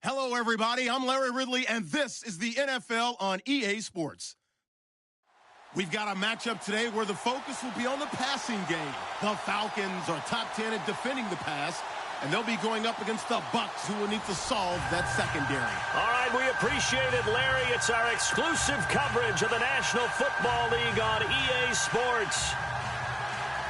Hello, everybody. I'm Larry Ridley, and this is the NFL on EA Sports. We've got a matchup today where the focus will be on the passing game. The Falcons are top 10 at defending the pass, and they'll be going up against the Bucs, who will need to solve that secondary. All right, we appreciate it, Larry. It's our exclusive coverage of the National Football League on EA Sports.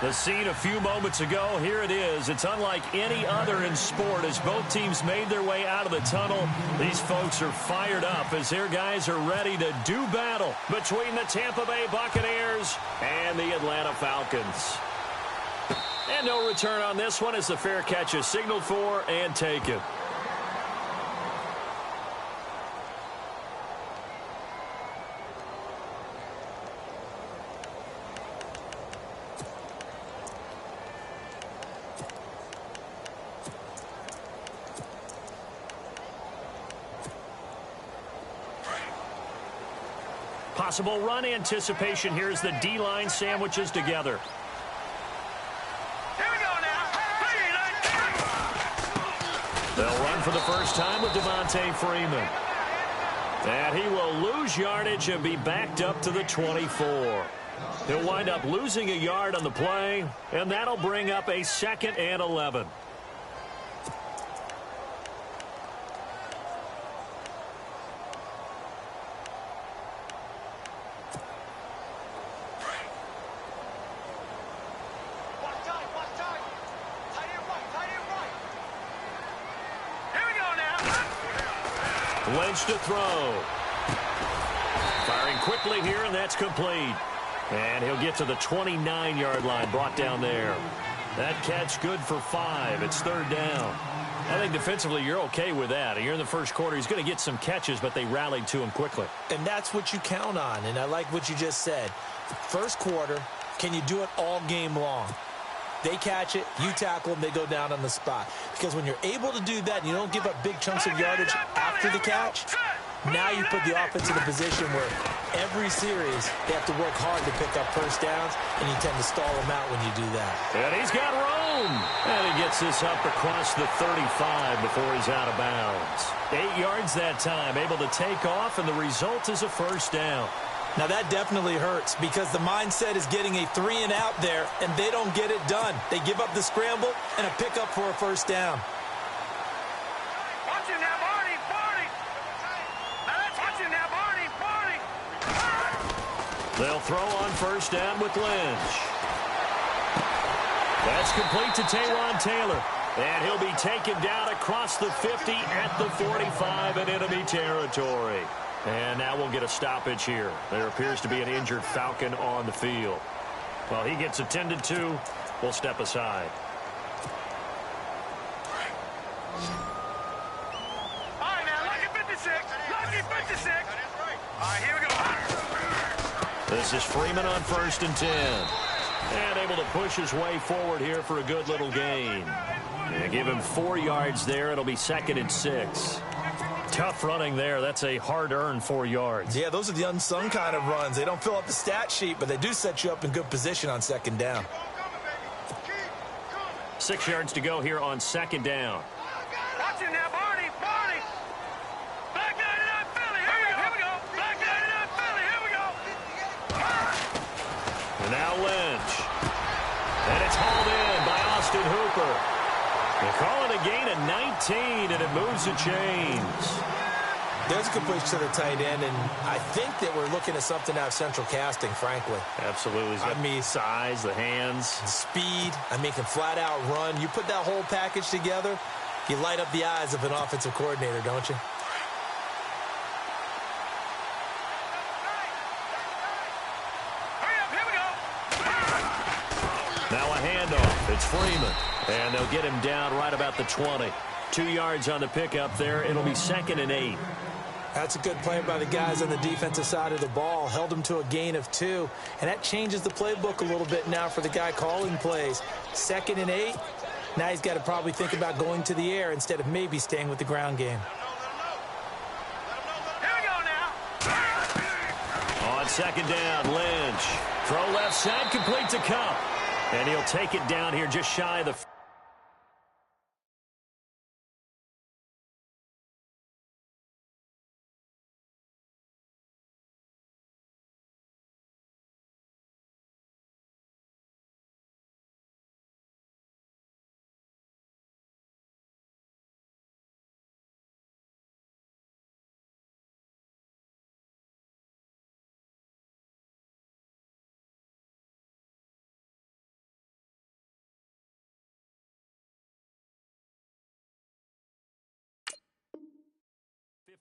The scene a few moments ago, here it is. It's unlike any other in sport as both teams made their way out of the tunnel. These folks are fired up as their guys are ready to do battle between the Tampa Bay Buccaneers and the Atlanta Falcons. And no return on this one as the fair catch is signaled for and taken. Possible run anticipation here as the D-line sandwiches together. Here we go now. They'll run for the first time with Devontae Freeman. And he will lose yardage and be backed up to the 24. He'll wind up losing a yard on the play, and that'll bring up a 2nd and 11. Lynch to throw. Firing quickly here, and that's complete. And he'll get to the 29-yard line, brought down there. That catch good for 5. It's 3rd down. I think defensively you're okay with that. You're in the first quarter. He's going to get some catches, but they rallied to him quickly. And that's what you count on, and I like what you just said. First quarter, can you do it all game long? They catch it, you tackle them, they go down on the spot. Because when you're able to do that and you don't give up big chunks of yardage after the catch, now you put the offense in a position where every series they have to work hard to pick up first downs, and you tend to stall them out when you do that. And he's got room. And he gets this up across the 35 before he's out of bounds. 8 yards that time, able to take off, and the result is a first down. Now, that definitely hurts because the mindset is getting a 3 and out there, and they don't get it done. They give up the scramble and a pickup for a first down. Watch him now, Barney, Barney. Watch him now, Barney, Barney. They'll throw on first down with Lynch. That's complete to Taywan Taylor. And he'll be taken down across the 50 at the 45 in enemy territory. And now we'll get a stoppage here. There appears to be an injured Falcon on the field. Well, he gets attended to. We'll step aside. All right, now, lucky 56. Lucky 56. All right, here we go. This is Freeman on 1st and 10. And able to push his way forward here for a good little gain. And give him 4 yards there. It'll be 2nd and 6. Tough running there. That's a hard-earned 4 yards. Yeah, those are the unsung kind of runs. They don't fill up the stat sheet, but they do set you up in good position on 2nd down. 6 yards to go here on 2nd down. Watch him now, Barney, Barney. Black 99 Philly. Here we go. Black 99 Philly. Here we go. And now Lynch. And it's hauled in by Austin Hooper. They call it a gain of 19, and it moves the chains. There's a completion to the tight end, and I think that we're looking at something out of central casting, frankly. Absolutely. I mean, size, the hands. Speed. I mean, can flat out run. You put that whole package together, you light up the eyes of an offensive coordinator, don't you? Hurry up, here we go. Now a handoff. It's Freeman. And they'll get him down right about the 20. 2 yards on the pickup there. It'll be 2nd and 8. That's a good play by the guys on the defensive side of the ball. Held them to a gain of 2. And that changes the playbook a little bit now for the guy calling plays. 2nd and 8. Now he's got to probably think about going to the air instead of maybe staying with the ground game. Here we go now. On 2nd down, Lynch. Throw left side, complete to Cup. And he'll take it down here just shy of the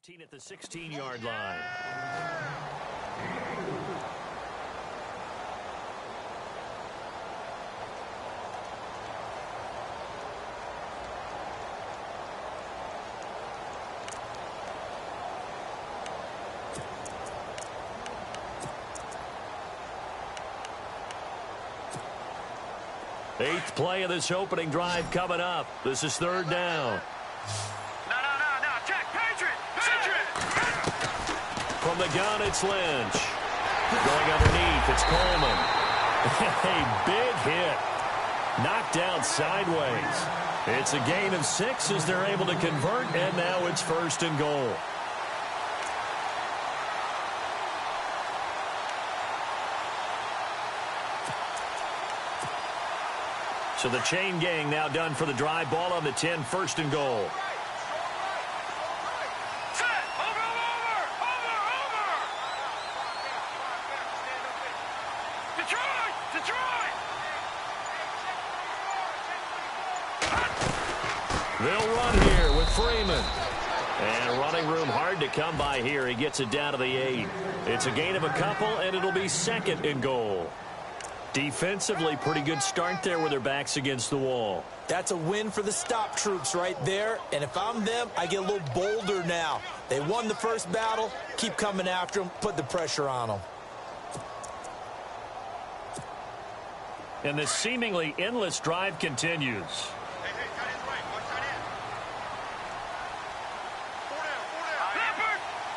15 at the 16-yard line. Eighth play of this opening drive coming up. This is third down. No. Check. Patriot. From the gun, it's Lynch. Going underneath, it's Coleman. A big hit. Knocked down sideways. It's a gain of 6 as they're able to convert, and now it's first and goal. So the chain gang now done for the drive. Ball on the 10, first and goal. Set. Over. Detroit. They'll run here with Freeman. And running room hard to come by here. He gets it down to the 8. It's a gain of a couple, and it'll be second and goal. Defensively, pretty good start there with their backs against the wall. That's a win for the stop troops right there. And if I'm them, I get a little bolder now. They won the first battle. Keep coming after them. Put the pressure on them. And this seemingly endless drive continues.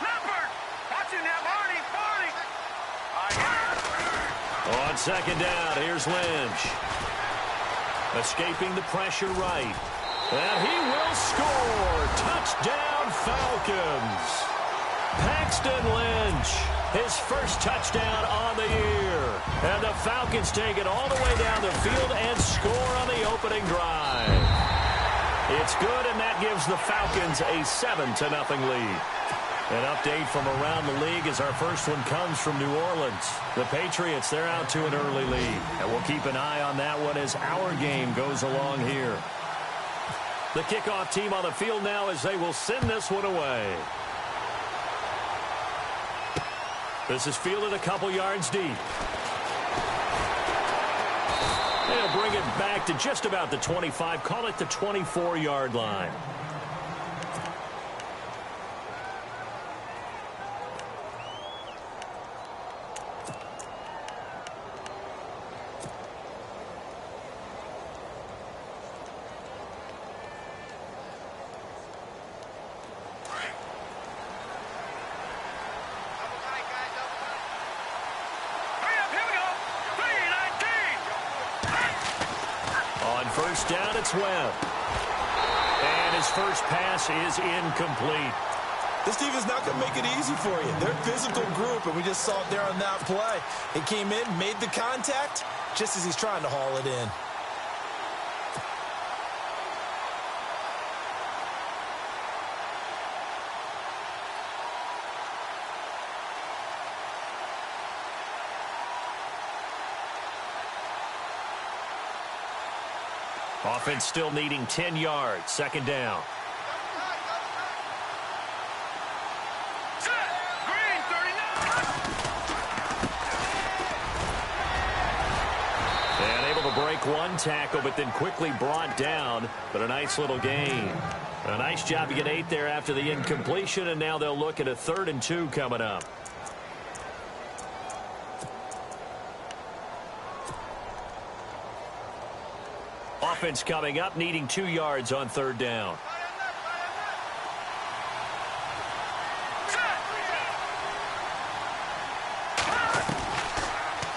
Leopard. Watching that, Marty. On second down, here's Lynch. Escaping the pressure right. And he will score. Touchdown, Falcons. Paxton Lynch, his first touchdown on the year. And the Falcons take it all the way down the field and score on the opening drive. It's good, and that gives the Falcons a 7-0 lead. An update from around the league as our first one comes from New Orleans. The Patriots, they're out to an early lead. And we'll keep an eye on that one as our game goes along here. The kickoff team on the field now as they will send this one away. This is fielded a couple yards deep. They'll bring it back to just about the 25, call it the 24-yard line. First down, it's Webb. And his first pass is incomplete. This defense not going to make it easy for you. They're a physical group, and we just saw it there on that play. He came in, made the contact, just as he's trying to haul it in. Offense still needing 10 yards. Second down. Set. Green, 39. And able to break one tackle, but then quickly brought down. But a nice little gain. A nice job to get 8 there after the incompletion, and now they'll look at a 3rd and 2 coming up. Offense coming up, needing 2 yards on 3rd down.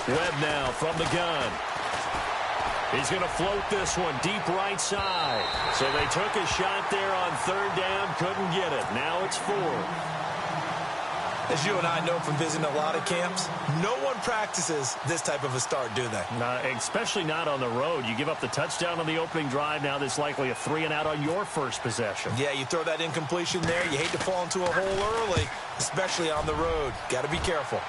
Webb now from the gun. He's going to float this one deep right side. So they took a shot there on 3rd down, couldn't get it. Now it's 4th. As you and I know from visiting a lot of camps, no one practices this type of a start, do they? Especially not on the road. You give up the touchdown on the opening drive. Now there's likely a 3-and-out on your first possession. Yeah, you throw that incompletion there. You hate to fall into a hole early, especially on the road. Got to be careful.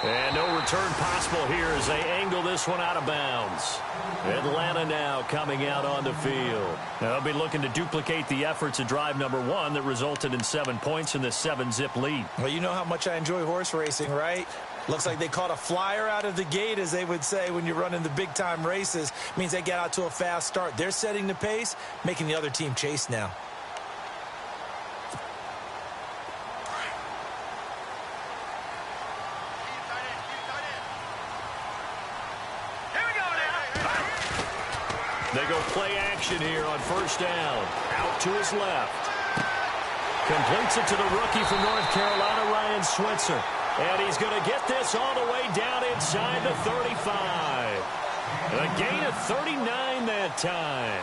And no return possible here as they angle this one out of bounds. Atlanta now coming out on the field. They'll be looking to duplicate the efforts of drive number 1 that resulted in 7 points in the 7-zip lead. Well, you know how much I enjoy horse racing, right? Looks like they caught a flyer out of the gate, as they would say when you're running the big-time races. Means they get out to a fast start. They're setting the pace, making the other team chase now. They go play action here on first down. Out to his left. Completes it to the rookie from North Carolina, Ryan Switzer. And he's going to get this all the way down inside the 35. A gain of 39 that time.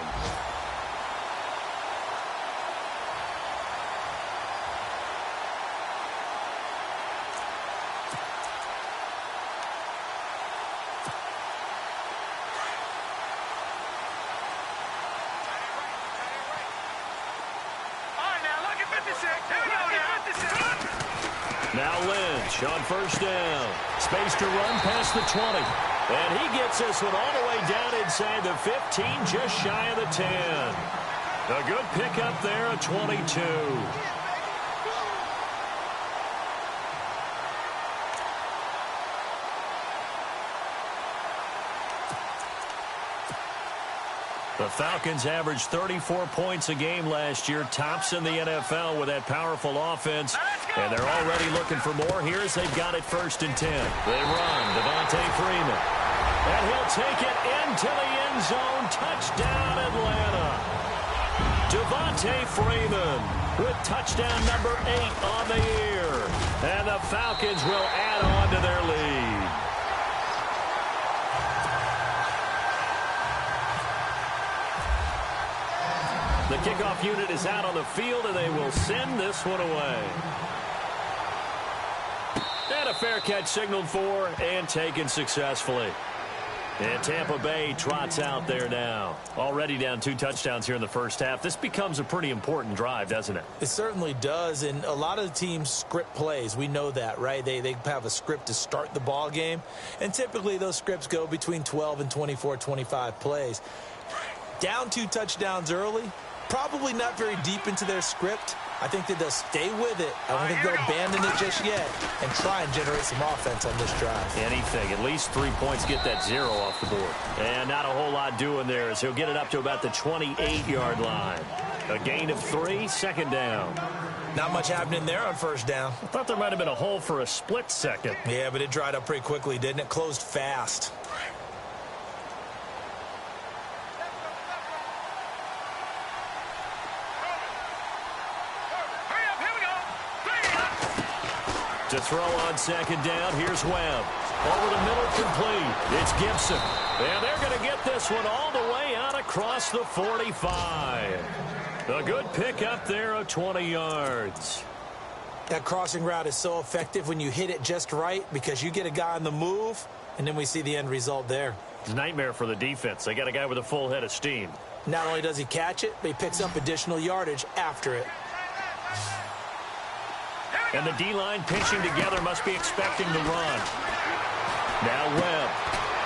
Now Lynch on first down. Space to run past the 20. And he gets this one all the way down inside the 15, just shy of the 10. A good pickup there at 22. The Falcons averaged 34 points a game last year, tops in the NFL with that powerful offense. And they're already looking for more. Here's they've got it 1st and 10. They run, Devontae Freeman. And he'll take it into the end zone. Touchdown, Atlanta. Devontae Freeman with touchdown number 8 on the year. And the Falcons will add on to their lead. The kickoff unit is out on the field, and they will send this one away. And a fair catch signaled for and taken successfully. And Tampa Bay trots out there now. Already down 2 touchdowns here in the first half. This becomes a pretty important drive, doesn't it? It certainly does, and a lot of the teams script plays. We know that, right? They have a script to start the ball game, and typically those scripts go between 12 and 24, 25 plays. Down 2 touchdowns early, probably not very deep into their script. I think that they'll stay with it. I don't think they'll abandon it just yet and try and generate some offense on this drive. Anything. At least 3 points, get that 0 off the board. And not a whole lot doing there as he'll get it up to about the 28-yard line. A gain of 3, 2nd down. Not much happening there on first down. I thought there might have been a hole for a split second. Yeah, but it dried up pretty quickly, didn't it? Closed fast. To throw on 2nd down, here's Webb. Over the middle, complete. It's Gibson. And they're going to get this one all the way out across the 45. A good pick up there of 20 yards. That crossing route is so effective when you hit it just right because you get a guy on the move, and then we see the end result there. It's a nightmare for the defense. They got a guy with a full head of steam. Not only does he catch it, but he picks up additional yardage after it. And the D-line pinching together must be expecting the run. Now Webb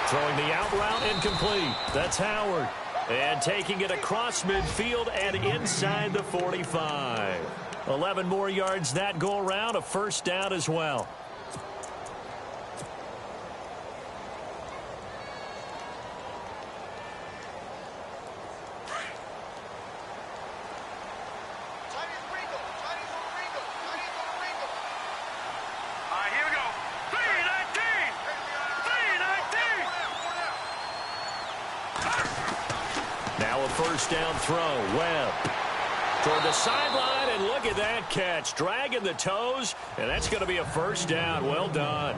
throwing the out route incomplete. That's Howard. And taking it across midfield and inside the 45. 11 more yards that go around. A 1st down as well. First down throw. Webb toward the sideline, and look at that catch. Dragging the toes, and that's going to be a 1st down. Well done.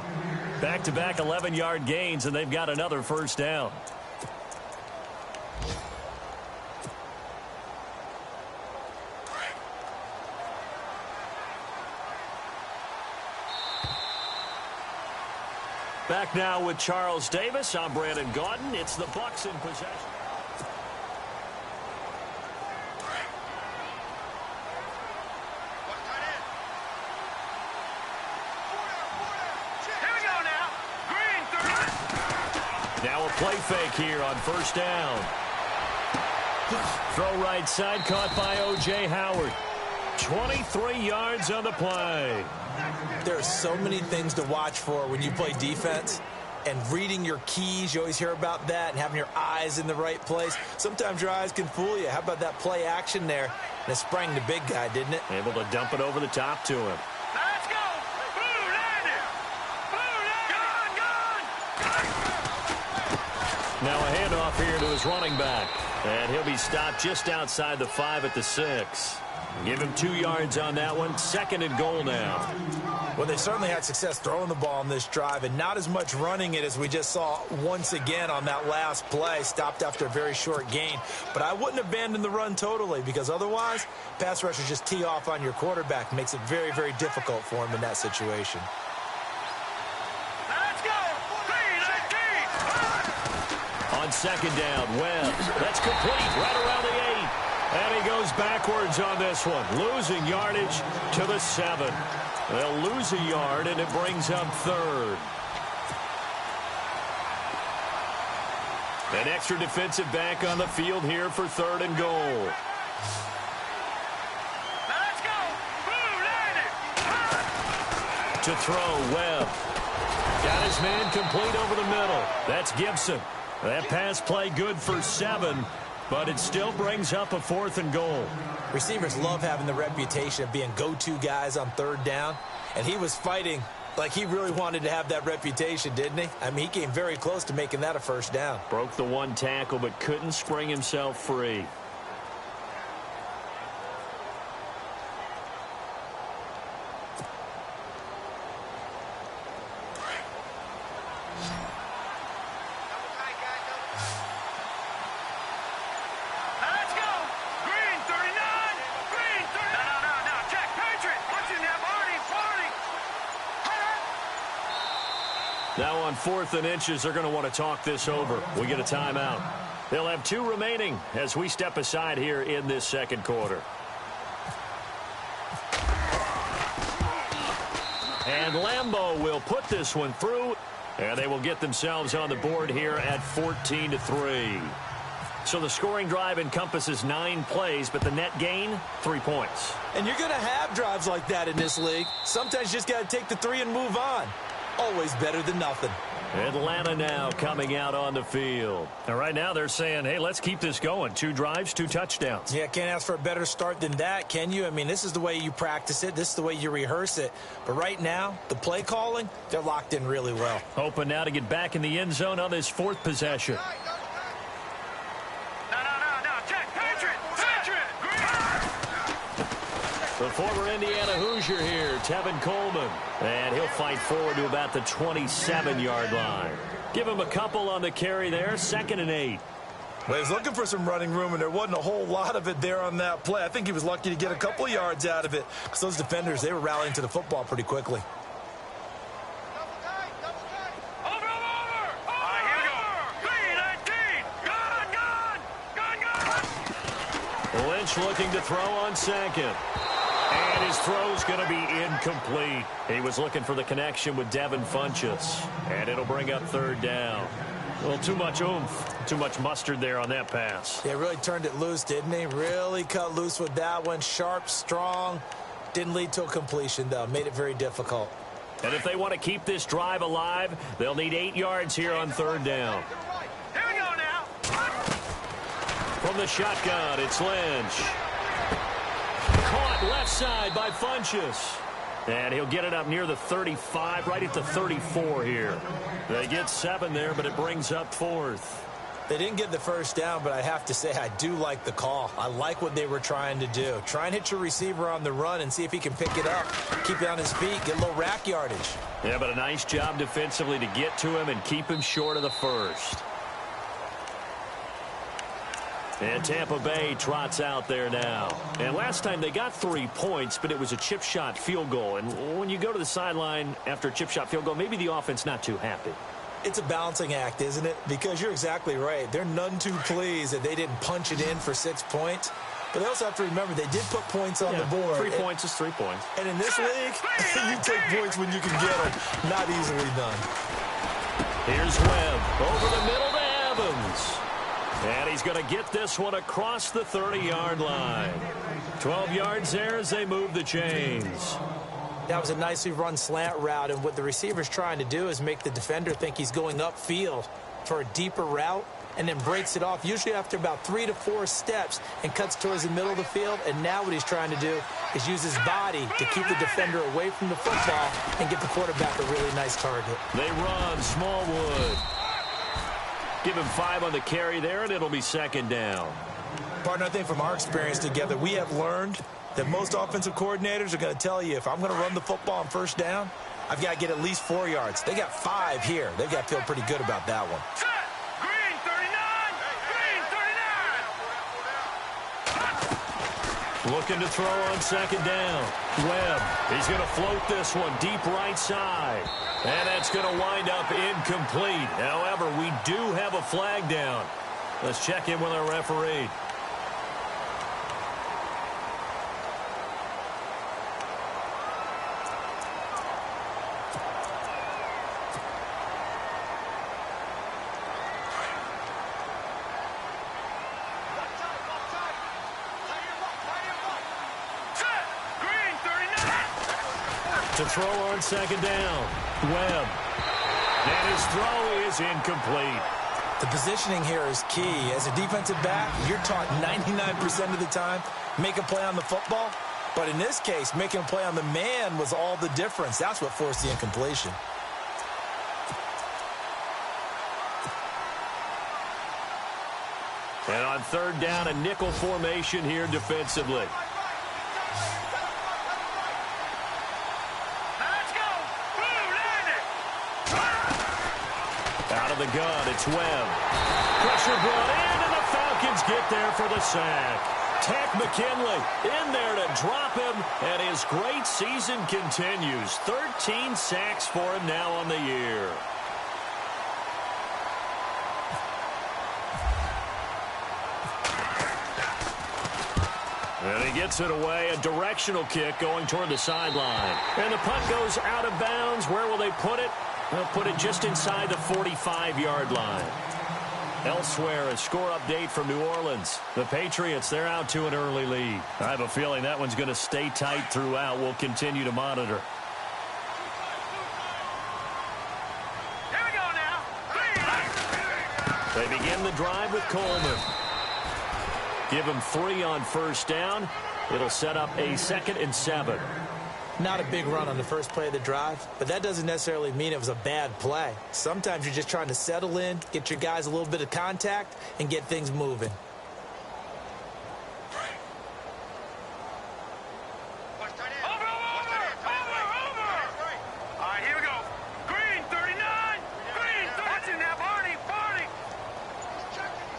Back-to-back 11-yard gains, and they've got another 1st down. Back now with Charles Davis. I'm Brandon Gaudin. It's the Bucs in possession. play fake here on first down. Throw right side, caught by O.J. Howard. 23 yards on the play. There are so many things to watch for when you play defense. And reading your keys, you always hear about that, and having your eyes in the right place. Sometimes your eyes can fool you. How about that play action there? And it sprang the big guy, didn't it? Able to dump it over the top to him. Let's go. Blue landed. Blue landed. Gone. Now a handoff here to his running back. And he'll be stopped just outside the 5 at the 6. Give him 2 yards on that one. 2nd and goal now. Well, they certainly had success throwing the ball on this drive, and not as much running it as we just saw once again on that last play. Stopped after a very short gain. But I wouldn't abandon the run totally, because otherwise, pass rushers just tee off on your quarterback. Makes it very, very difficult for him in that situation. Let's go. 3-19. On 2nd down, Webb. That's complete right around the 8. And he goes backwards on this one. Losing yardage to the 7. They'll lose a yard, and it brings up 3rd. An extra defensive back on the field here for 3rd and goal. Let's go. Blue landed. To throw, Webb. Got his man complete over the middle. That's Gibson. That pass play good for 7. But it still brings up a 4th and goal. Receivers love having the reputation of being go-to guys on 3rd down. And he was fighting like he really wanted to have that reputation, didn't he? I mean, he came very close to making that a 1st down. Broke the 1 tackle, but couldn't spring himself free. Now on 4th and inches, they're going to want to talk this over. We get a timeout. They'll have 2 remaining as we step aside here in this 2nd quarter. And Lambeau will put this one through, and they will get themselves on the board here at 14-3. So the scoring drive encompasses 9 plays, but the net gain, 3 points. And you're going to have drives like that in this league. Sometimes you just got to take the 3 and move on. Always better than nothing. Atlanta now coming out on the field. And right now they're saying, hey, let's keep this going. 2 drives, 2 touchdowns. Yeah, can't ask for a better start than that, can you? I mean, this is the way you practice it. This is the way you rehearse it. But right now, the play calling, they're locked in really well. Hoping now to get back in the end zone on this 4th possession. The former Indiana Hoosier here, Tevin Coleman. And he'll fight forward to about the 27-yard line. Give him a couple on the carry there, 2nd and 8. Well, he was looking for some running room, and there wasn't a whole lot of it there on that play. I think he was lucky to get a couple of yards out of it, because those defenders, they were rallying to the football pretty quickly. Lynch looking to throw on 2nd. And his throw's going to be incomplete. He was looking for the connection with Devin Funchess. And it'll bring up 3rd down. Well, too much oomph, too much mustard there on that pass. Yeah, really turned it loose, didn't he? Really cut loose with that one. Sharp, strong. Didn't lead to a completion, though. Made it very difficult. And if they want to keep this drive alive, they'll need 8 yards here on 3rd down. Here we go now. From the shotgun, it's Lynch. Caught left side by Funchess. And he'll get it up near the 35, right at the 34 here. They get 7 there, but it brings up 4th. They didn't get the 1st down, but I have to say I do like the call. I like what they were trying to do. Try and hit your receiver on the run and see if he can pick it up. Keep it on his feet, get a little rack yardage. Yeah, but a nice job defensively to get to him and keep him short of the 1st. And Tampa Bay trots out there now. And last time they got 3 points, but it was a chip shot field goal. And when you go to the sideline after a chip shot field goal, maybe the offense not too happy. It's a balancing act, isn't it? Because you're exactly right. They're none too pleased that they didn't punch it in for 6 points. But they also have to remember they did put points on the board. 3 points is 3 points. And in this league, you take points when you can get them. Not easily done. Here's Webb over the middle to Evans. And he's going to get this one across the 30-yard line. 12 yards there as they move the chains. That was a nicely run slant route, and what the receiver's trying to do is make the defender think he's going upfield for a deeper route and then breaks it off, usually after about 3 to 4 steps, and cuts towards the middle of the field. And now what he's trying to do is use his body to keep the defender away from the football and get the quarterback a really nice target. They run Smallwood. Give him 5 on the carry there, and it'll be second down. Partner, I think from our experience together, we have learned that most offensive coordinators are going to tell you, if I'm going to run the football on first down, I've got to get at least 4 yards. They got 5 here. They've got to feel pretty good about that one. Green 39! Green 39! Looking to throw on second down. Webb, he's going to float this one deep right side. And that's going to wind up incomplete. However, we do have a flag down. Let's check in with our referee. To throw on second down. Webb. And his throw is incomplete. The positioning here is key. As a defensive back, you're taught 99% of the time, make a play on the football. But in this case, making a play on the man was all the difference. That's what forced the incompletion. And on third down, a nickel formation here defensively. The gun, it's Webb. Pressure brought in, and the Falcons get there for the sack. Tech McKinley in there to drop him, and his great season continues. 13 sacks for him now on the year. And he gets it away, a directional kick going toward the sideline. And the punt goes out of bounds. Where will they put it? They'll put it just inside the 45-yard line. Elsewhere, a score update from New Orleans. The Patriots, they're out to an early lead. I have a feeling that one's going to stay tight throughout. We'll continue to monitor. Here we go now. They begin the drive with Coleman. Give him 3 on first down. It'll set up a 2nd and 7. Not a big run on the first play of the drive, but that doesn't necessarily mean it was a bad play. Sometimes you're just trying to settle in, get your guys a little bit of contact, and get things moving. Over! All right, here we go. Green 39! Green 30! Watch it now, Barney!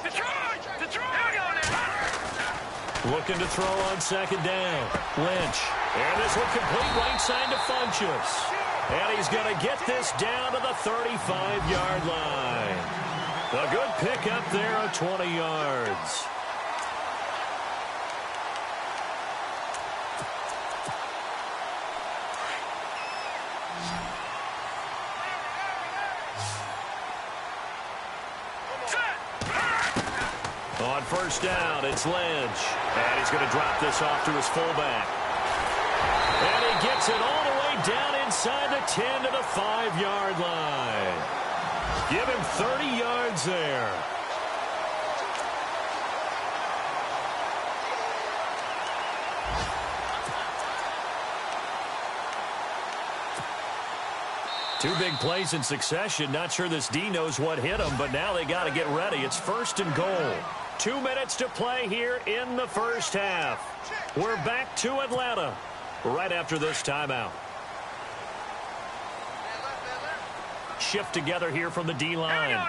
Detroit! Here we go now. Looking to throw on second down. Lynch. And this one complete right side to Funchess. And he's going to get this down to the 35-yard line. A good pickup there at 20 yards. On first down, it's Lynch. And he's going to drop this off to his fullback. And he gets it all the way down inside the 10 to the 5-yard line. Give him 30 yards there. Two big plays in succession. Not sure this D knows what hit him, but now they got to get ready. It's 1st and goal. 2 minutes to play here in the first half. We're back to Atlanta right after this timeout. Shift together here from the D-line.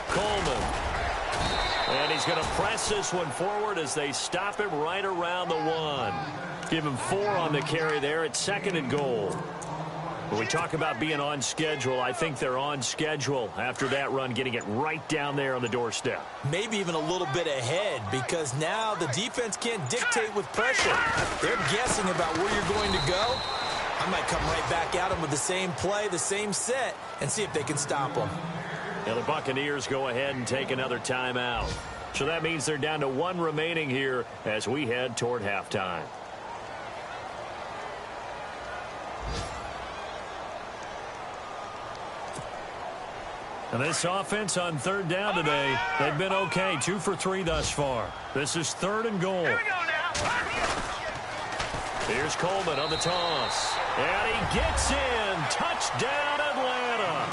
Coleman. And he's going to press this one forward as they stop him right around the 1. Give him 4 on the carry there at 2nd and goal. When we talk about being on schedule, I think they're on schedule after that run, getting it right down there on the doorstep. Maybe even a little bit ahead, because now the defense can't dictate with pressure. They're guessing about where you're going to go. I might come right back at them with the same play, the same set, and see if they can stop them. Now the Buccaneers go ahead and take another timeout. So that means they're down to one remaining here as we head toward halftime. And this offense on third down today, they've been okay. 2 for 3 thus far. This is 3rd and goal. Here we go now. Here's Coleman on the toss. And he gets in. Touchdown, Atlanta.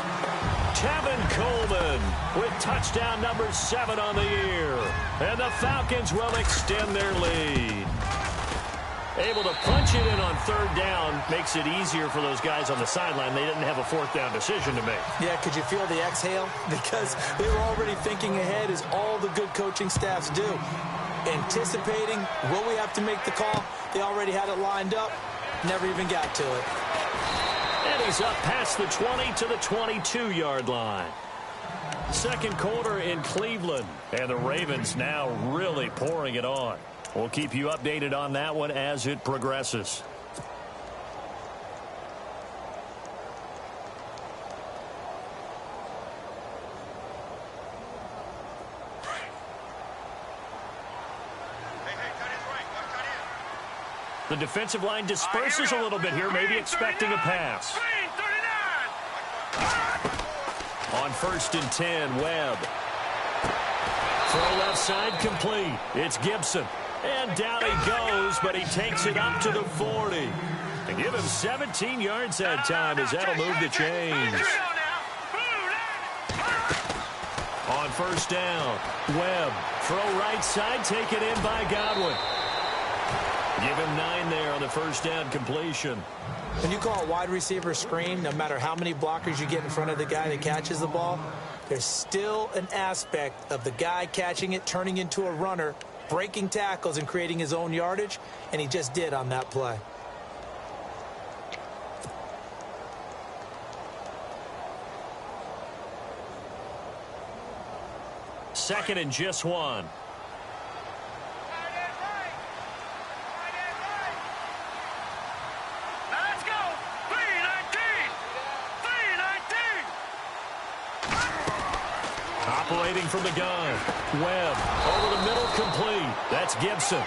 Tevin Coleman with touchdown number 7 on the year. And the Falcons will extend their lead. Able to punch it in on 3rd down makes it easier for those guys on the sideline. They didn't have a 4th down decision to make. Yeah, could you feel the exhale? Because they were already thinking ahead, as all the good coaching staffs do. Anticipating, will we have to make the call? They already had it lined up. Never even got to it. And he's up past the 20 to the 22-yard line. Second quarter in Cleveland. And the Ravens now really pouring it on. We'll keep you updated on that one as it progresses. The defensive line disperses a little bit here, maybe expecting a pass. On 1st and 10, Webb. Throw left side complete. It's Gibson. And down he goes, but he takes it up to the 40. And give him 17 yards that time as that'll move the chains. On 1st down, Webb. Throw right side, taken in by Godwin. Give him 9 there on the 1st down completion. When you call a wide receiver screen, no matter how many blockers you get in front of the guy that catches the ball, there's still an aspect of the guy catching it, turning into a runner, breaking tackles and creating his own yardage, and he just did on that play. Second and just 1. Let's go. 319. 319. Operating from the gun. Webb over the middle, complete. That's Gibson.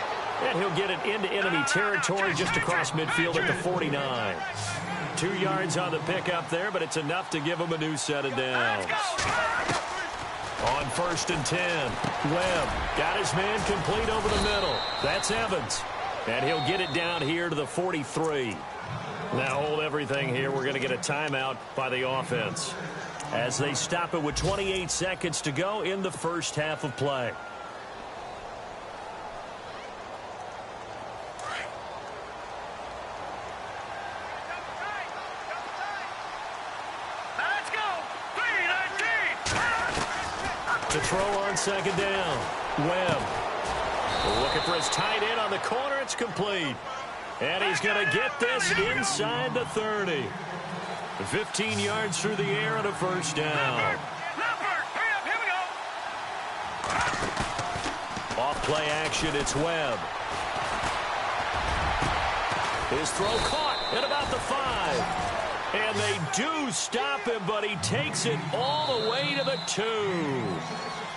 And he'll get it into enemy territory just across midfield at the 49. 2 yards on the pickup there, but it's enough to give him a new set of downs. On 1st and 10, Webb got his man complete over the middle. That's Evans. And he'll get it down here to the 43. Now hold everything here. We're going to get a timeout by the offense as they stop it with 28 seconds to go in the first half of play. Let's go. 319. To throw on 2nd down, Webb looking for his tight end on the corner. It's complete. And he's going to get this inside the 30. 15 yards through the air and a 1st down. Here we go. Off play action, it's Webb. His throw caught at about the 5. And they do stop him, but he takes it all the way to the 2.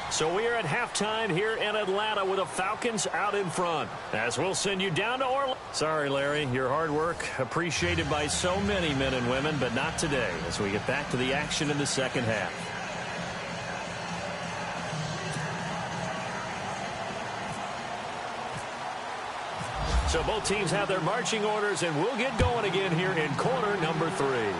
So we are at halftime here in Atlanta with the Falcons out in front. As we'll send you down to Orlando. Sorry, Larry, your hard work appreciated by so many men and women, but not today as we get back to the action in the second half. So both teams have their marching orders, and we'll get going again here in quarter number 3.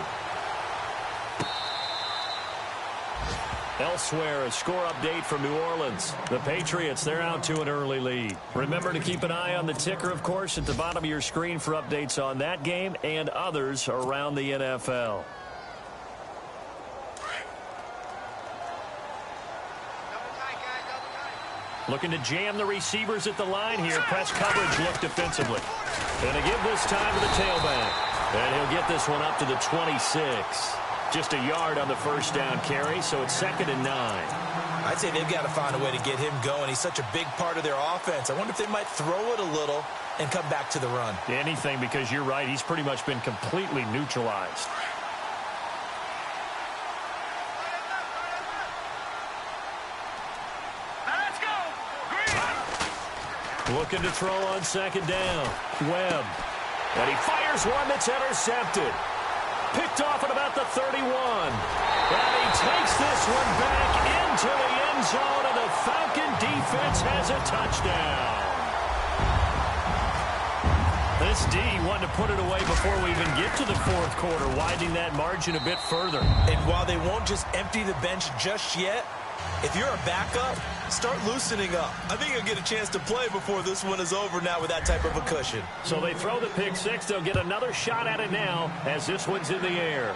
Elsewhere, a score update from New Orleans. The Patriots, they're out to an early lead. Remember to keep an eye on the ticker, of course, at the bottom of your screen for updates on that game and others around the NFL. Looking to jam the receivers at the line here. Press coverage look defensively. And to give this time to the tailback. And he'll get this one up to the 26. Just a yard on the 1st down carry, so it's 2nd and 9. I'd say they've got to find a way to get him going. He's such a big part of their offense. I wonder if they might throw it a little and come back to the run. Anything, because you're right. He's pretty much been completely neutralized. Let's go. Green. Looking to throw on second down. Webb. And he fires one that's intercepted. Picked off at about the 31. And he takes this one back into the end zone, and the Falcon defense has a touchdown. This D wanted to put it away before we even get to the fourth quarter, widening that margin a bit further. And while they won't just empty the bench just yet, if you're a backup, start loosening up. I think you'll get a chance to play before this one is over now with that type of a cushion. So they throw the pick six. They'll get another shot at it now as this one's in the air.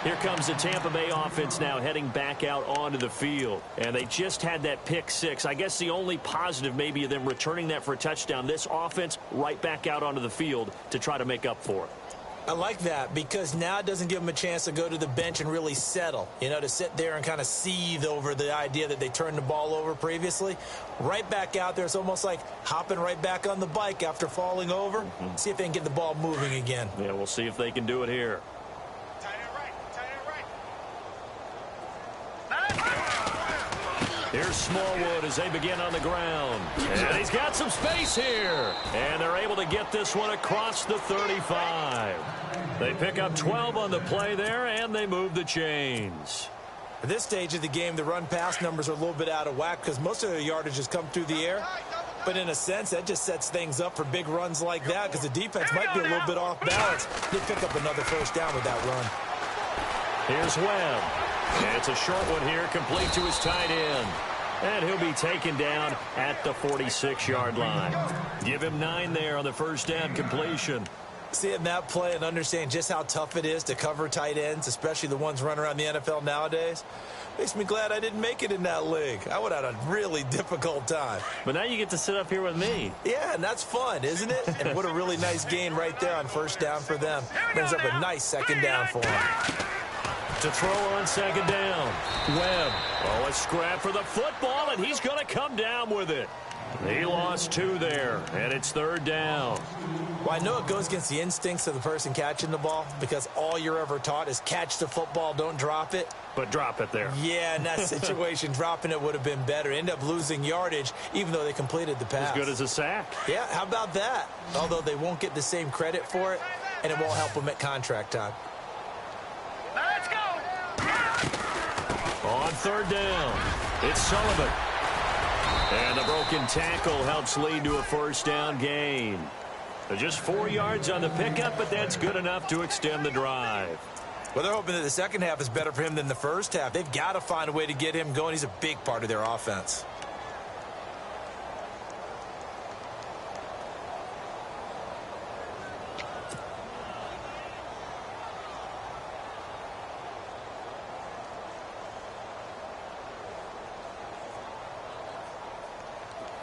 Here comes the Tampa Bay offense now heading back out onto the field. And they just had that pick six. I guess the only positive maybe of them returning that for a touchdown. This offense right back out onto the field to try to make up for it. I like that because now it doesn't give them a chance to go to the bench and really settle, to sit there and kind of seethe over the idea that they turned the ball over previously. Right back out there, it's almost like hopping right back on the bike after falling over. See if they can get the ball moving again. Yeah, we'll see if they can do it here. Tight end right. Here's Smallwood as they begin on the ground. And he's got some space here. And they're able to get this one across the 35. They pick up 12 on the play there, and they move the chains. At this stage of the game, the run-pass numbers are a little bit out of whack because most of the yardage has come through the air. But in a sense, that just sets things up for big runs like that because the defense might be a little bit off balance. They pick up another first down with that run. Here's Webb. And it's a short one here, complete to his tight end. And he'll be taken down at the 46-yard line. Give him 9 there on the first down completion. Seeing that play and understanding just how tough it is to cover tight ends, especially the ones running around the NFL nowadays, makes me glad I didn't make it in that league. I would have had a really difficult time. But now you get to sit up here with me. Yeah, and that's fun, isn't it? And what a really nice gain right there on first down for them. Brings up a nice second down for them. To throw on second down. Webb. Oh, a scrap for the football, and he's going to come down with it. He lost 2 there, and it's third down. Well, I know it goes against the instincts of the person catching the ball because all you're ever taught is catch the football, don't drop it. But drop it there. Yeah, in that situation, dropping it would have been better. End up losing yardage, even though they completed the pass. As good as a sack. Yeah, how about that? Although they won't get the same credit for it, and it won't help them at contract time. Let's go. On third down, it's Sullivan. And the broken tackle helps lead to a first down gain. Just 4 yards on the pickup, but that's good enough to extend the drive. Well, they're hoping that the second half is better for him than the first half. They've got to find a way to get him going. He's a big part of their offense.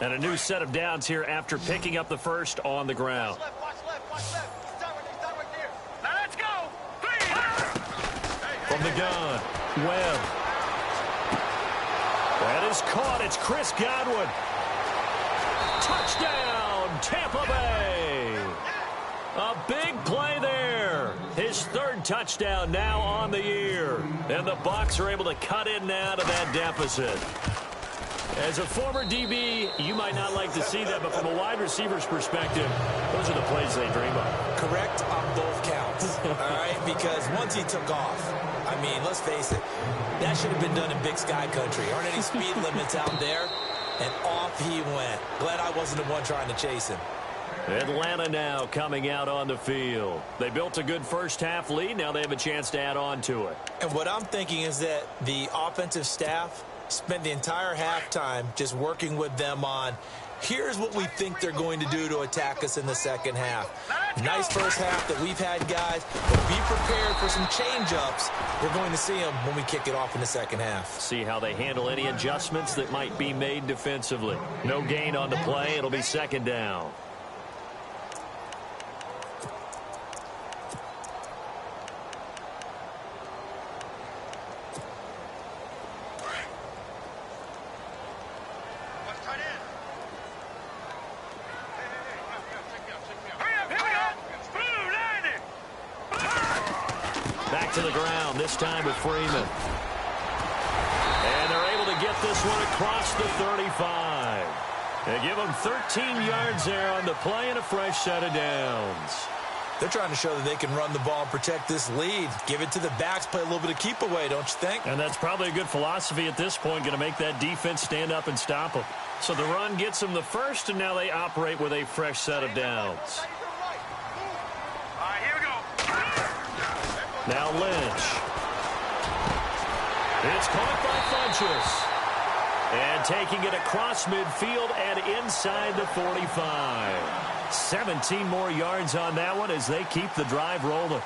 And a new set of downs here after picking up the first on the ground. Watch left. Start right there. Let's go. From the gun, Webb. That is caught. It's Chris Godwin. Touchdown, Tampa Bay. A big play there. His third touchdown now on the year. And the Bucs are able to cut in now to that deficit. As a former DB, you might not like to see that, but from a wide receiver's perspective, those are the plays they dream of. Correct on both counts, all right? Because once he took off, I mean, let's face it, that should have been done in Big Sky Country. Aren't any speed limits out there? And off he went. Glad I wasn't the one trying to chase him. Atlanta now coming out on the field. They built a good first half lead. Now they have a chance to add on to it. And what I'm thinking is that the offensive staff spent the entire halftime just working with them on, here's what we think they're going to do to attack us in the second half. Nice first half that we've had, guys, but be prepared for some change-ups. We're going to see them when we kick it off in the second half. See how they handle any adjustments that might be made defensively. No gain on the play. It'll be second down. to the ground, this time with Freeman. And they're able to get this one across the 35. They give them 13 yards there on the play and a fresh set of downs. They're trying to show that they can run the ball and protect this lead. Give it to the backs, play a little bit of keep away, don't you think? And that's probably a good philosophy at this point, going to make that defense stand up and stop them. So the run gets them the first, and now they operate with a fresh set of downs. All right, here we go. Now Lynch. It's caught by Funchess. And taking it across midfield and inside the 45. 17 more yards on that one as they keep the drive rolling.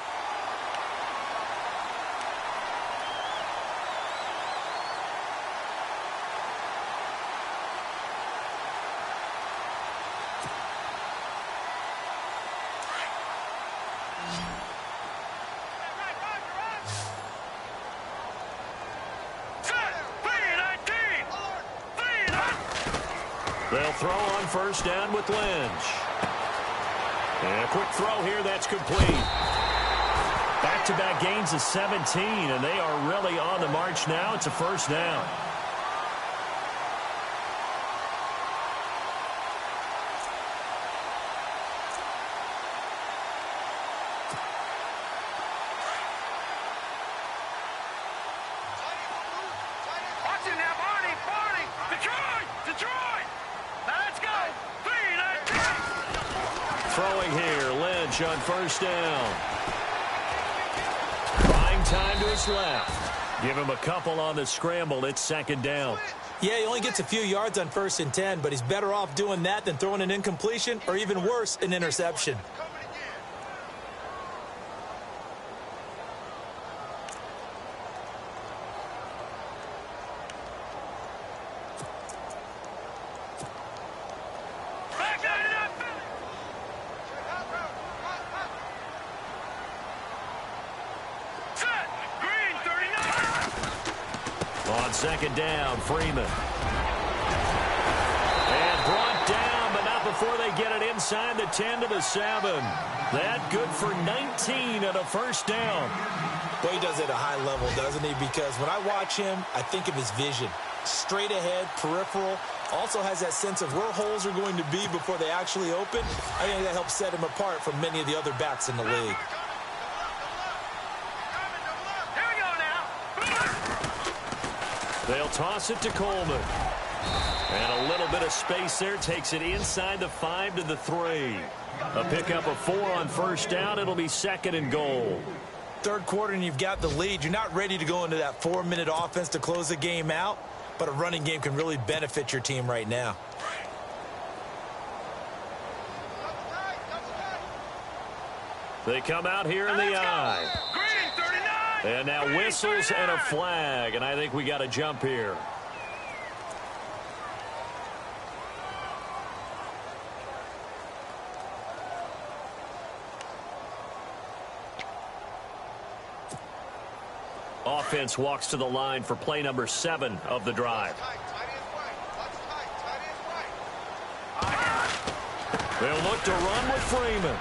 They'll throw on first down with Lynch. And a quick throw here, that's complete. Back-to-back gains of 17, and they are really on the march now. It's a first down. Watch it now, Barney. Detroit. Let's go. Throwing here, Lynch on first down. Buying time to his left. Give him a couple on the scramble. It's second down. Yeah, he only gets a few yards on 1st and 10, but he's better off doing that than throwing an incompletion or even worse, an interception. Second down, Freeman. And brought down, but not before they get it inside the 10 to the 7. That good for 19 and a first down. Boy, he does it at a high level, doesn't he? Because when I watch him, I think of his vision. Straight ahead, peripheral. Also has that sense of where holes are going to be before they actually open. I think that helps set him apart from many of the other backs in the league. They'll toss it to Coleman. And a little bit of space there. Takes it inside the 5 to the 3. A pickup of 4 on first down. It'll be second and goal. Third quarter and you've got the lead. You're not ready to go into that 4-minute offense to close the game out. But a running game can really benefit your team right now. They come out here in the eye. And now whistles and a flag, and I think we got a jump here. Offense walks to the line for play number 7 of the drive. They'll look to run with Freeman.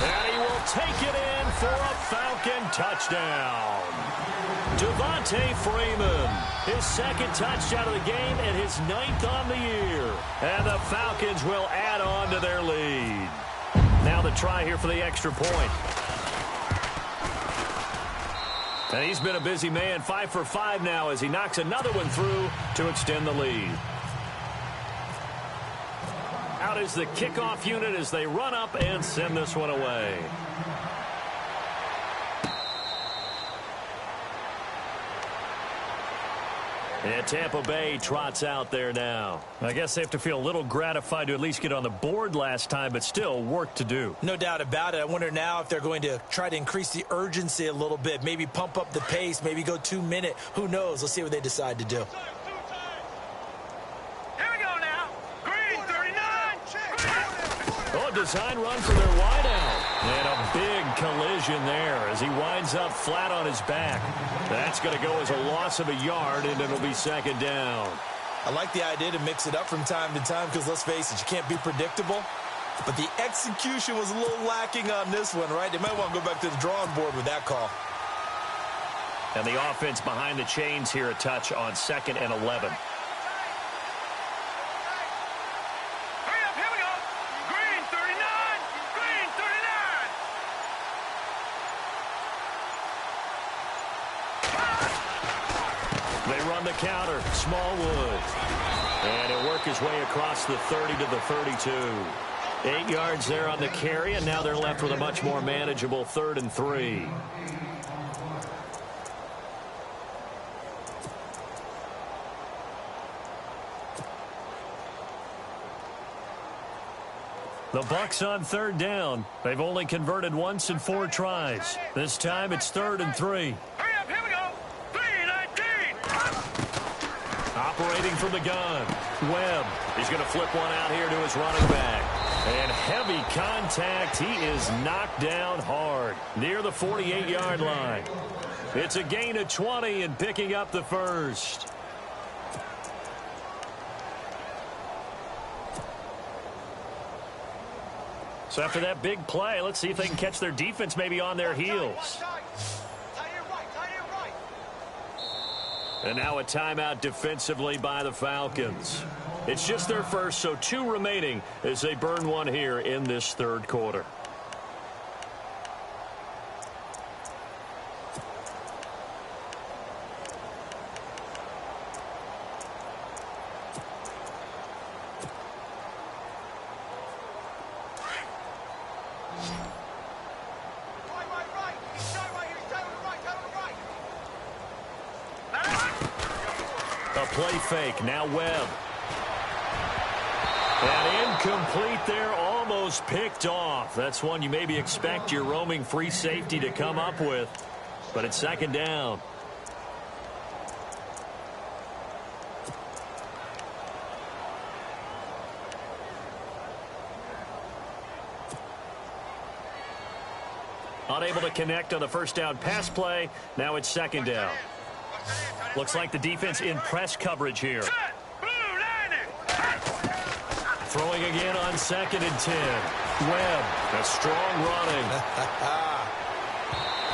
And he will take it in for a Falcon touchdown. Devontae Freeman, his second touchdown of the game and his 9th on the year. And the Falcons will add on to their lead. Now the try here for the extra point. And he's been a busy man, 5 for 5 now as he knocks another one through to extend the lead. Out is the kickoff unit as they run up and send this one away. And Tampa Bay trots out there now. I guess they have to feel a little gratified to at least get on the board last time, but still work to do. No doubt about it. I wonder now if they're going to try to increase the urgency a little bit, maybe pump up the pace, maybe go 2-minute. Who knows? Let's see what they decide to do. Oh, design run for their wideout. And a big collision there as he winds up flat on his back. That's going to go as a loss of a yard, and it'll be second down. I like the idea to mix it up from time to time because, let's face it, you can't be predictable. But the execution was a little lacking on this one, right? They might want to go back to the drawing board with that call. And the offense behind the chains here a touch on 2nd and 11. Hurry up, here we go. Green 39. Green 39. They run the counter. Smallwood. And he'll work his way across the 30 to the 32. 8 yards there on the carry, and now they're left with a much more manageable 3rd and 3. The Bucs on 3rd down. They've only converted once in 4 tries. This time it's 3rd and 3. Hurry up, here we go. 319. Operating from the gun. Webb. He's going to flip one out here to his running back. And heavy contact. He is knocked down hard near the 48-yard line. It's a gain of 20 and picking up the first. So after that big play, let's see if they can catch their defense maybe on their heels. And now a timeout defensively by the Falcons. It's just their first, so 2 remaining as they burn one here in this 3rd quarter. Play fake. Now Webb. And incomplete there. Almost picked off. That's one you maybe expect your roaming free safety to come up with. But it's 2nd down. Unable to connect on the first down pass play. Now it's 2nd down. Looks like the defense in press coverage here. Throwing again on 2nd and 10. Webb, a strong running.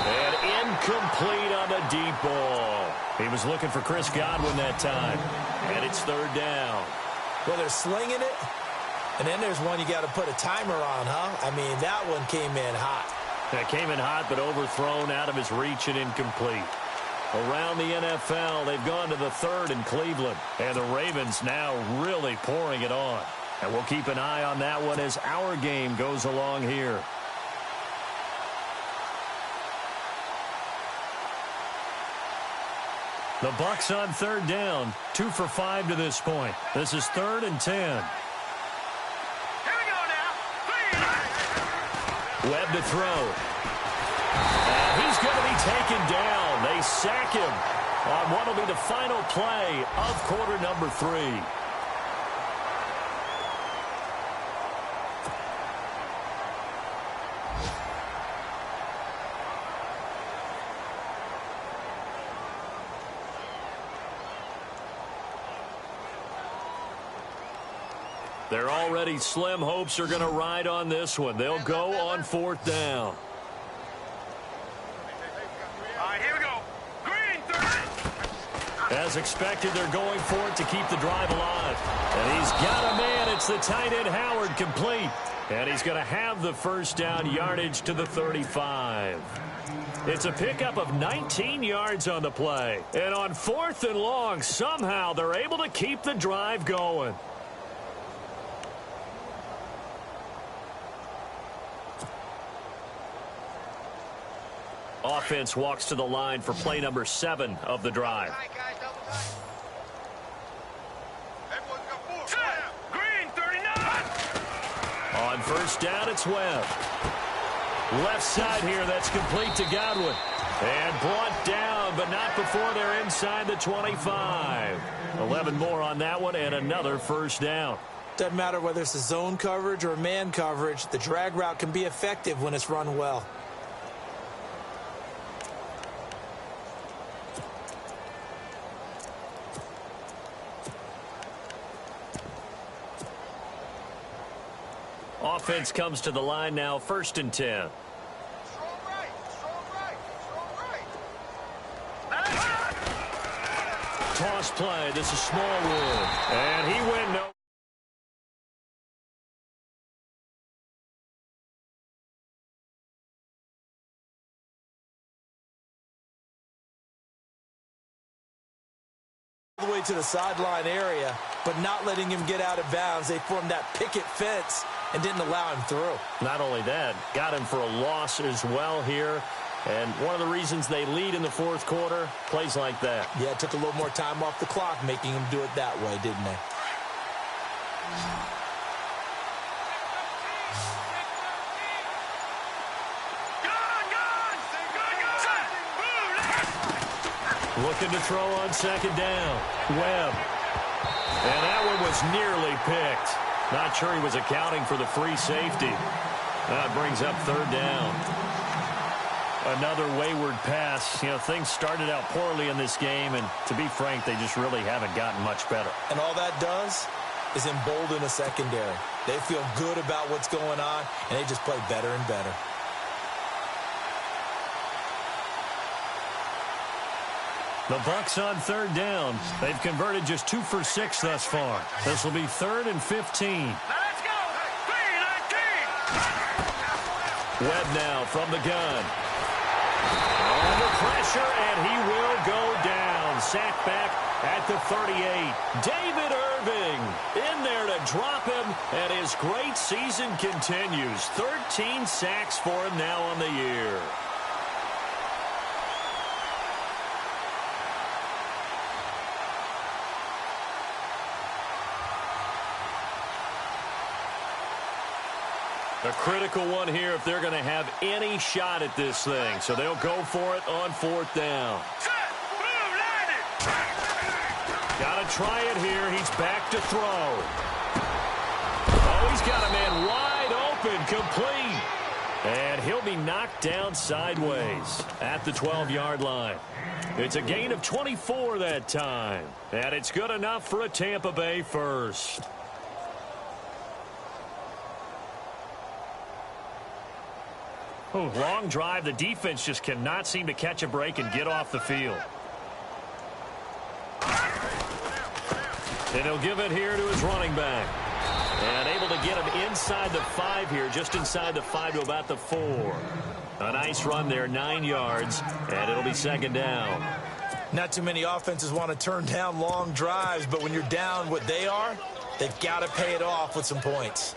And incomplete on the deep ball. He was looking for Chris Godwin that time. And it's 3rd down. Well, they're slinging it, and then there's one you got to put a timer on, huh? I mean, that one came in hot. That came in hot, but overthrown out of his reach and incomplete. Around the NFL, they've gone to the 3rd in Cleveland. And the Ravens now really pouring it on. And we'll keep an eye on that one as our game goes along here. The Bucs on 3rd down. 2 for 5 to this point. This is 3rd and 10. Here we go now. Webb to throw. And he's going to be taken down. They sack him on what will be the final play of quarter number 3. They're already slim hopes are going to ride on this one. They'll go on 4th down. All right, here we go. Green 30. As expected, they're going for it to keep the drive alive. And he's got a man. It's the tight end Howard complete. And he's going to have the first down yardage to the 35. It's a pickup of 19 yards on the play. And on 4th and long, somehow they're able to keep the drive going. Offense walks to the line for play number 7 of the drive. Green 39. On first down, it's Webb. Left side here, that's complete to Godwin. And brought down, but not before they're inside the 25. 11 more on that one, and another first down. Doesn't matter whether it's a zone coverage or man coverage, the drag route can be effective when it's run well. Offense comes to the line now, 1st and 10. Strong right. Strong right. Strong right. toss play. This is Smallwood. And he went no. The way to the sideline area, but not letting him get out of bounds. They formed that picket fence and didn't allow him through. Not only that, got him for a loss as well here. And one of the reasons they lead in the fourth quarter, plays like that. Yeah, it took a little more time off the clock, making him do it that way, didn't they? Looking to throw on second down. Webb. And that one was nearly picked. Not sure he was accounting for the free safety. That brings up third down. Another wayward pass. You know, things started out poorly in this game, and to be frank, they just really haven't gotten much better. And all that does is embolden a secondary. They feel good about what's going on, and they just play better and better. The Bucs on third down. They've converted just 2 for 6 thus far. This will be 3rd and 15. Let's go. 3-19. Webb now from the gun. Under pressure, and he will go down. Sacked back at the 38. David Irving in there to drop him, and his great season continues. 13 sacks for him now on the year. A critical one here if they're going to have any shot at this thing. So they'll go for it on 4th down. Got to try it here. He's back to throw. Oh, he's got a man wide open, complete. And he'll be knocked down sideways at the 12-yard line. It's a gain of 24 that time. And it's good enough for a Tampa Bay first. Oh, long drive. The defense just cannot seem to catch a break and get off the field. And he'll give it here to his running back. And able to get him inside the 5 here, just inside the 5 to about the 4. A nice run there, 9 yards, and it'll be 2nd down. Not too many offenses want to turn down long drives, but when you're down what they are, they've got to pay it off with some points.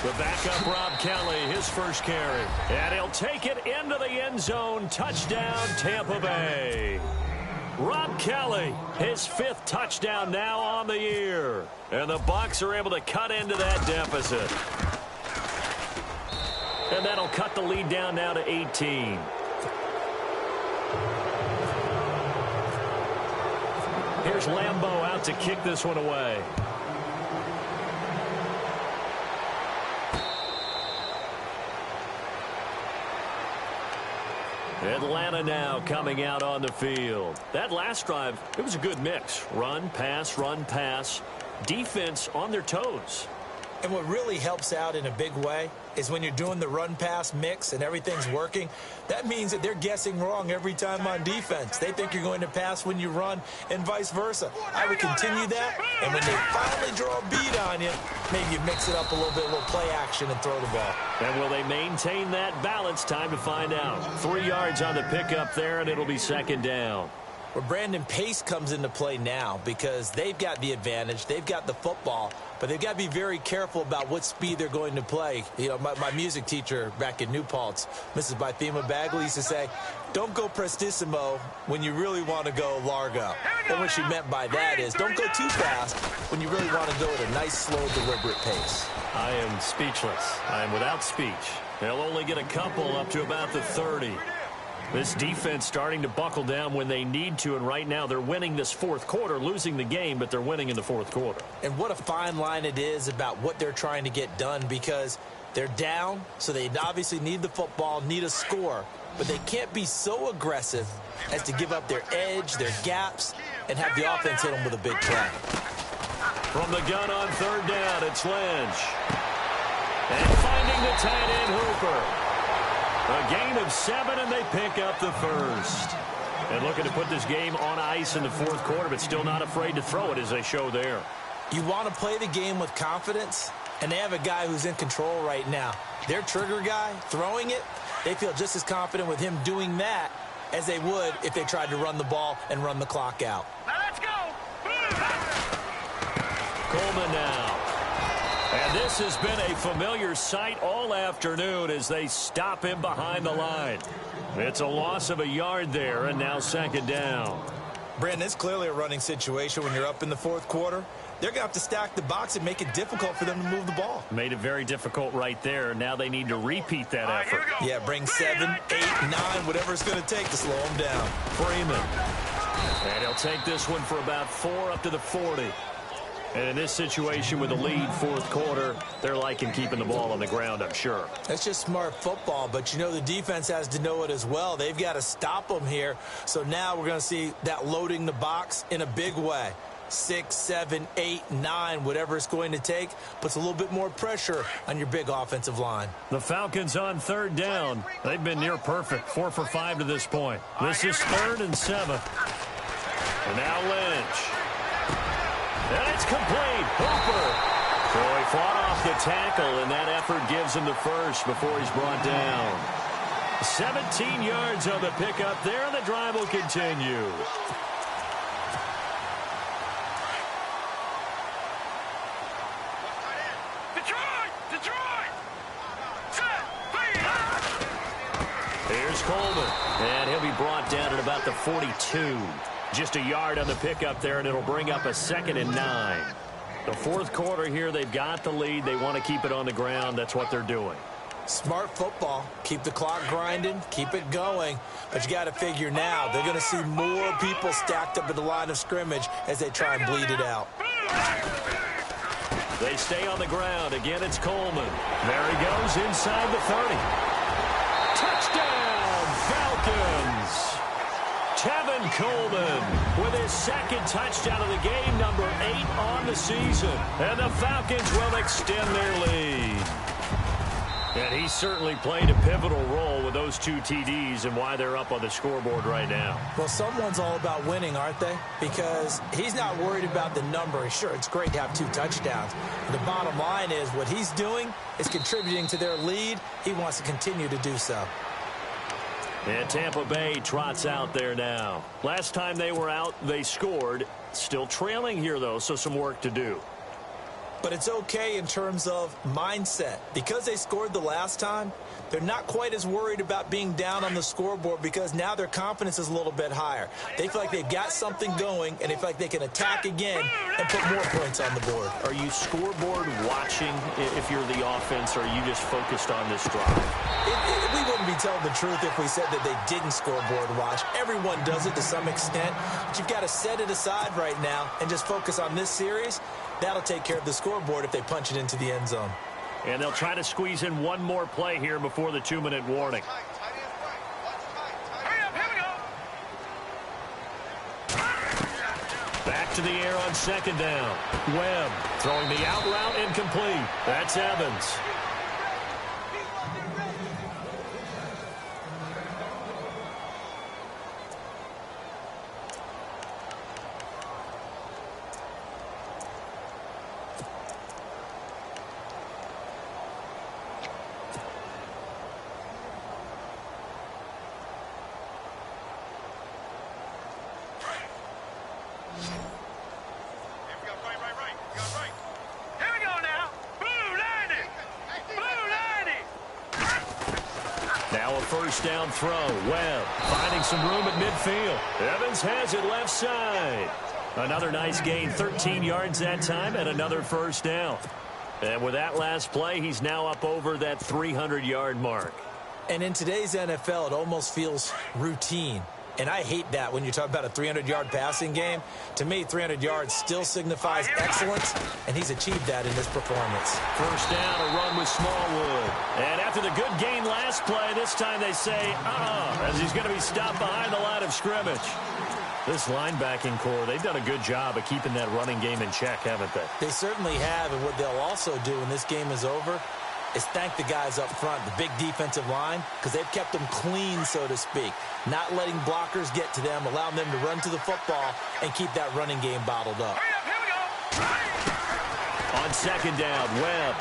The backup, Rob Kelly, his first carry. And he'll take it into the end zone. Touchdown, Tampa Bay. Rob Kelly, his 5th touchdown now on the year. And the Bucs are able to cut into that deficit. And that'll cut the lead down now to 18. Here's Lambeau out to kick this one away. Atlanta now coming out on the field. That last drive, it was a good mix. Run, pass, defense on their toes. And what really helps out in a big way is when you're doing the run-pass mix and everything's working, that means that they're guessing wrong every time on defense. They think you're going to pass when you run and vice versa. I would continue that, and when they finally draw a beat on you, maybe you mix it up a little bit, a little play action and throw the ball. And will they maintain that balance? Time to find out. 3 yards on the pickup there, and it'll be 2nd down. Well, Brandon, pace comes into play now because they've got the advantage. They've got the football, but they've got to be very careful about what speed they're going to play. You know, my music teacher back in New Paltz, Mrs. Bythema Bagley, used to say, don't go prestissimo when you really want to go largo. And what she meant by that is don't go too fast when you really want to go at a nice, slow, deliberate pace. I am speechless. I am without speech. They'll only get a couple up to about the 30. This defense starting to buckle down when they need to, and right now they're winning this 4th quarter, losing the game, but they're winning in the 4th quarter. And what a fine line it is about what they're trying to get done, because they're down, so they obviously need the football, need a score, but they can't be so aggressive as to give up their edge, their gaps, and have the offense hit them with a big play. From the gun on 3rd down, it's Lynch. And finding the tight end who'll Hooper. A gain of 7, and they pick up the first. And looking to put this game on ice in the fourth quarter, but still not afraid to throw it as they show there. You want to play the game with confidence, and they have a guy who's in control right now. Their trigger guy, throwing it, they feel just as confident with him doing that as they would if they tried to run the ball and run the clock out. Now let's go. Coleman now. And this has been a familiar sight all afternoon as they stop him behind the line. It's a loss of a yard there, and now second down. Brandon, it's clearly a running situation when you're up in the fourth quarter. They're going to have to stack the box and make it difficult for them to move the ball. Made it very difficult right there. Now they need to repeat that effort. Yeah, bring 7, 8, 9, whatever it's going to take to slow them down. Freeman. And he'll take this one for about 4 up to the 40. And in this situation with the lead fourth quarter, they're liking keeping the ball on the ground, I'm sure. That's just smart football, but you know the defense has to know it as well. They've got to stop them here. So now we're going to see that loading the box in a big way. 6, 7, 8, 9, whatever it's going to take, puts a little bit more pressure on your big offensive line. The Falcons on third down. They've been near perfect, 4 for 5 to this point. This is 3rd and 7. And now Lynch. And it's complete. Hooper. So he fought off the tackle, and that effort gives him the first before he's brought down. 17 yards on the pickup there, and the drive will continue. Detroit! Set! Here's Coleman, and he'll be brought down at about the 42. Just a yard on the pickup there, and it'll bring up a 2nd and 9. The fourth quarter here, they've got the lead. They want to keep it on the ground. That's what they're doing. Smart football. Keep the clock grinding. Keep it going. But you got to figure now, they're going to see more people stacked up at the line of scrimmage as they try and bleed it out. They stay on the ground. Again, it's Coleman. There he goes inside the 30. Touchdown, Falcons! Tevin Coleman with his 2nd touchdown of the game, number 8 on the season. And the Falcons will extend their lead. And he certainly played a pivotal role with those 2 TDs and why they're up on the scoreboard right now. Well, someone's all about winning, aren't they? Because he's not worried about the number. Sure, it's great to have 2 touchdowns. But the bottom line is what he's doing is contributing to their lead. He wants to continue to do so. And Tampa Bay trots out there now. Last time they were out, they scored. Still trailing here, though, so some work to do. But it's okay in terms of mindset. Because they scored the last time, they're not quite as worried about being down on the scoreboard because now their confidence is a little bit higher. They feel like they've got something going, and they feel like they can attack again and put more points on the board. Are you scoreboard watching if you're the offense, or are you just focused on this drive? We wouldn't be telling the truth if we said that they didn't scoreboard watch. Everyone does it to some extent, but you've got to set it aside right now and just focus on this series. That'll take care of the scoreboard if they punch it into the end zone. And they'll try to squeeze in one more play here before the 2-minute warning. Hurry up, here we go. Back to the air on 2nd down. Webb throwing the out route incomplete. That's Evans. First down throw. Webb finding some room at midfield. Evans has it left side. Another nice gain, 13 yards that time, and another first down. And with that last play, he's now up over that 300-yard mark. And in today's NFL, it almost feels routine. And I hate that when you talk about a 300-yard passing game. To me, 300 yards still signifies excellence, and he's achieved that in this performance. First down, a run with Smallwood. And after the good gain last play, this time they say, as he's going to be stopped behind the line of scrimmage. This linebacking core, they've done a good job of keeping that running game in check, haven't they? They certainly have, and what they'll also do when this game is over, is thank the guys up front, the big defensive line, because they've kept them clean, so to speak. Not letting blockers get to them, allowing them to run to the football and keep that running game bottled up. Hurry up, here we go. On second down, Webb.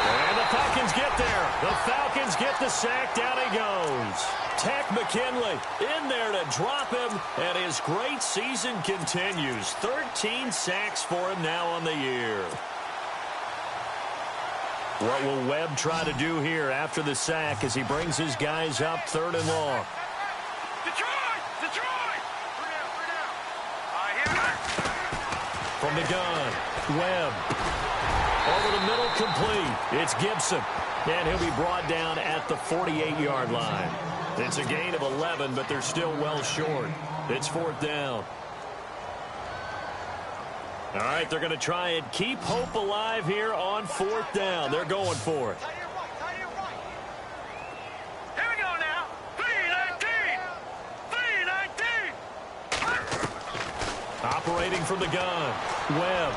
And the Falcons get there. The Falcons get the sack. Down he goes. Tech McKinley in there to drop him, and his great season continues. 13 sacks for him now on the year. What will Webb try to do here after the sack as he brings his guys up 3rd and long? Detroit! Detroit! Three down. Here we go. From the gun, Webb. Over the middle, complete. It's Gibson. And he'll be brought down at the 48-yard line. It's a gain of 11, but they're still well short. It's 4th down. All right, they're going to try and keep hope alive here on 4th down. They're going for it. Here we go now. 3-19. 3-19. Operating from the gun, Webb.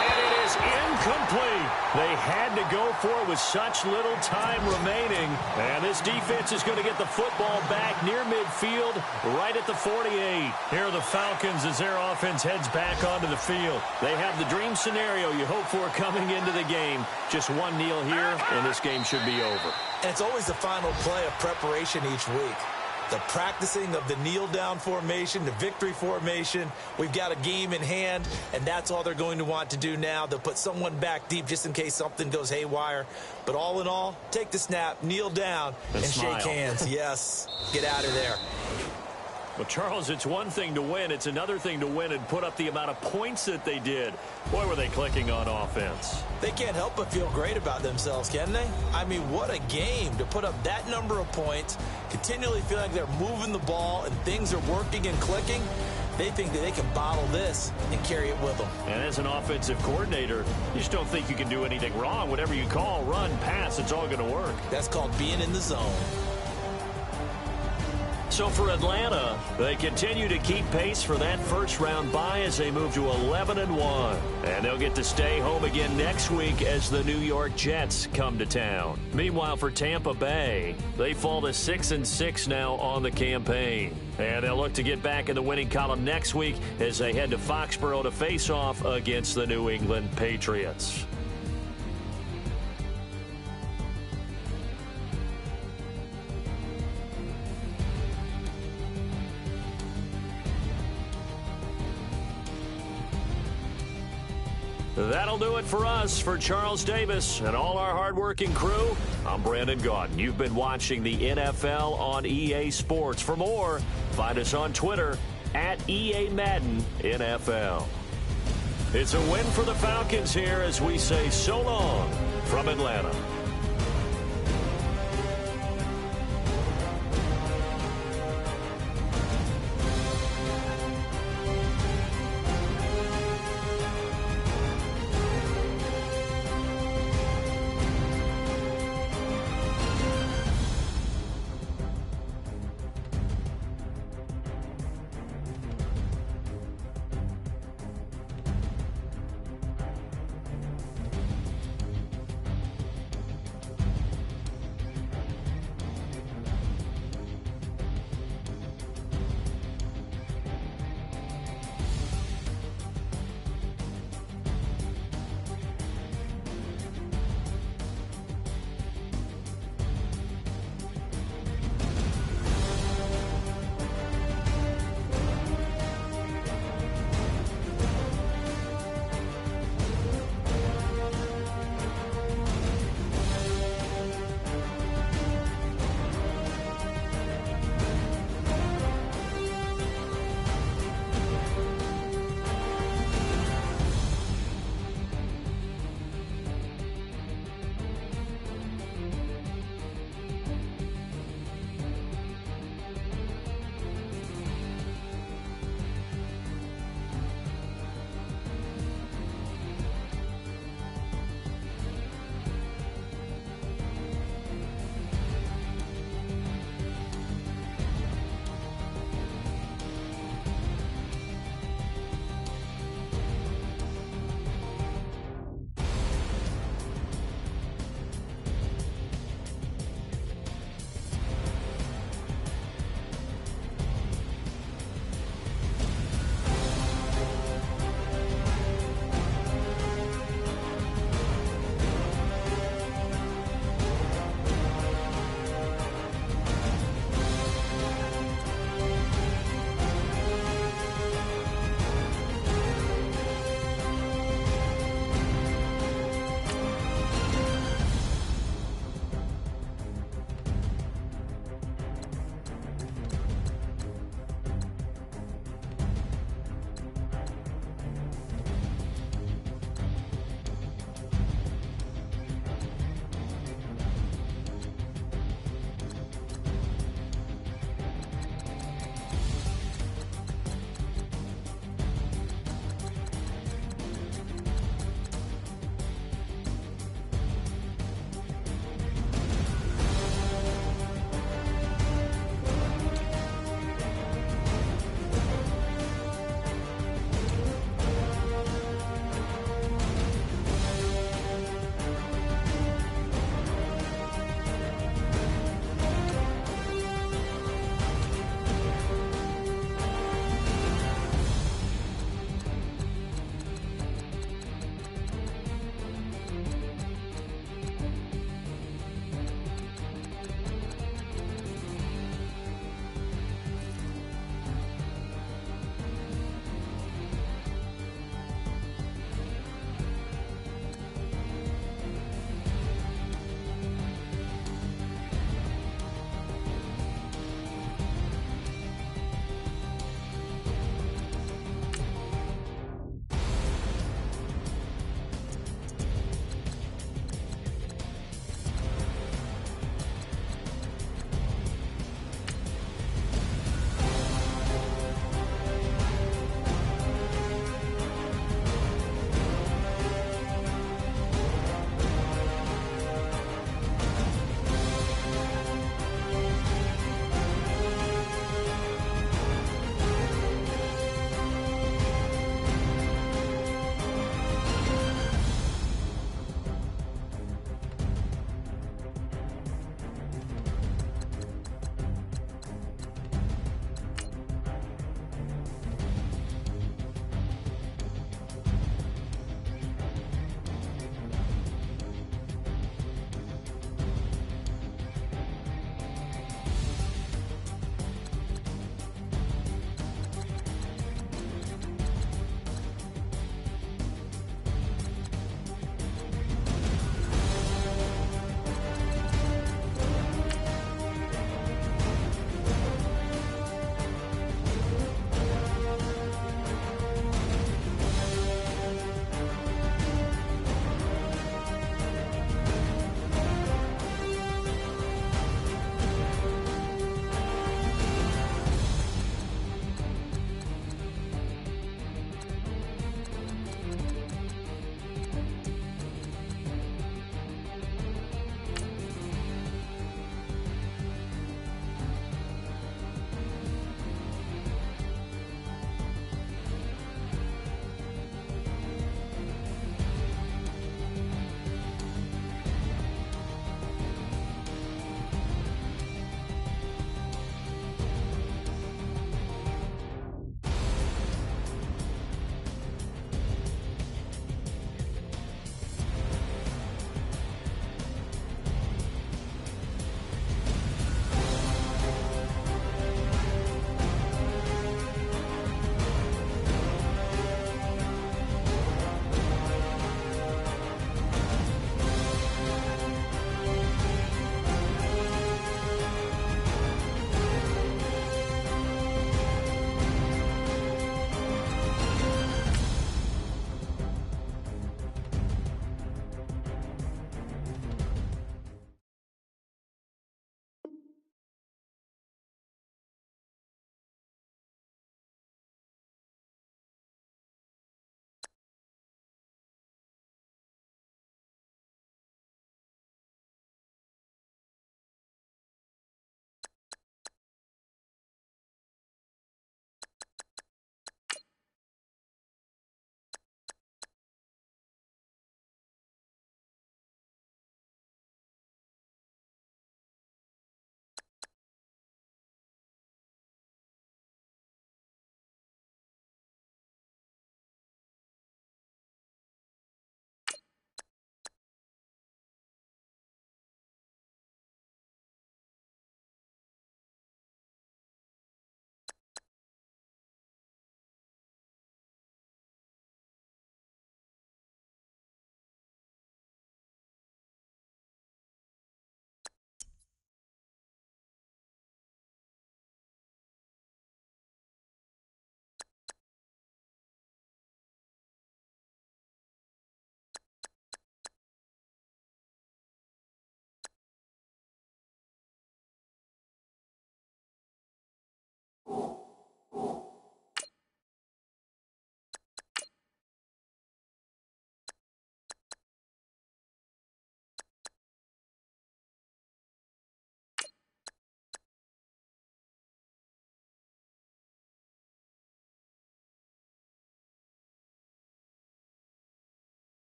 And it is incomplete. They had to go for it with such little time remaining. And this defense is going to get the football back near midfield, right at the 48. Here are the Falcons as their offense heads back onto the field. They have the dream scenario you hope for coming into the game. Just one kneel here, and this game should be over. And it's always the final play of preparation each week. The practicing of the kneel-down formation, the victory formation. We've got a game in hand, and that's all they're going to want to do now. They'll put someone back deep just in case something goes haywire. But all in all, take the snap, kneel down, and shake hands. Yes, get out of there. Well, Charles, it's one thing to win. It's another thing to win and put up the amount of points that they did. Boy, were they clicking on offense. They can't help but feel great about themselves, can they? I mean, what a game to put up that number of points, continually feel like they're moving the ball and things are working and clicking. They think that they can bottle this and carry it with them. And as an offensive coordinator, you just don't think you can do anything wrong. Whatever you call, run, pass, it's all going to work. That's called being in the zone. So for Atlanta, they continue to keep pace for that first-round bye as they move to 11-1. And they'll get to stay home again next week as the New York Jets come to town. Meanwhile, for Tampa Bay, they fall to 6-6 now on the campaign. And they'll look to get back in the winning column next week as they head to Foxborough to face off against the New England Patriots. That'll do it for us. For Charles Davis and all our hardworking crew, I'm Brandon Gaudin. You've been watching the NFL on EA Sports. For more, find us on Twitter at EA Madden NFL. It's a win for the Falcons here as we say so long from Atlanta.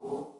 All